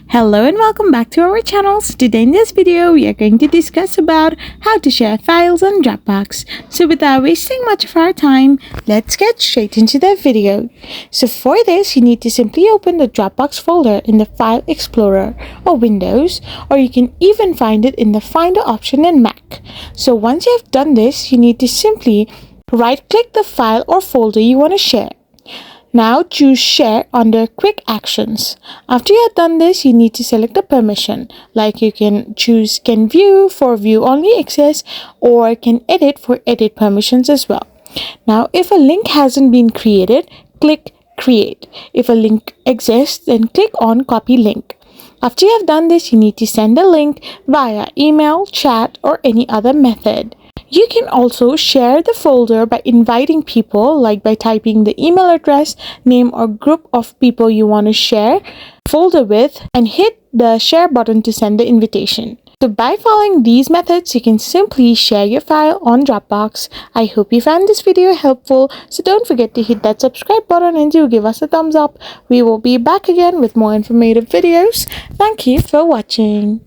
Hello and welcome back to our channels. Today in this video, we are going to discuss about how to share files on Dropbox. So without wasting much of our time, let's get straight into the video. So for this, you need to simply open the Dropbox folder in the File Explorer or Windows, or you can even find it in the Finder option in Mac. So once you have done this, you need to simply right-click the file or folder you want to share. Now choose Share under Quick Actions. After you have done this, you need to select a permission. Like you can choose Can View for View Only Access or Can Edit for Edit permissions as well. Now if a link hasn't been created, click Create. If a link exists, then click on Copy Link. After you have done this, you need to send the link via email, chat, or any other method. You can also share the folder by inviting people, like by typing the email address, name, or group of people you want to share folder with, and hit the share button to send the invitation. So by following these methods, you can simply share your file on Dropbox. I hope you found this video helpful, so don't forget to hit that subscribe button and do give us a thumbs up. We will be back again with more informative videos. Thank you for watching.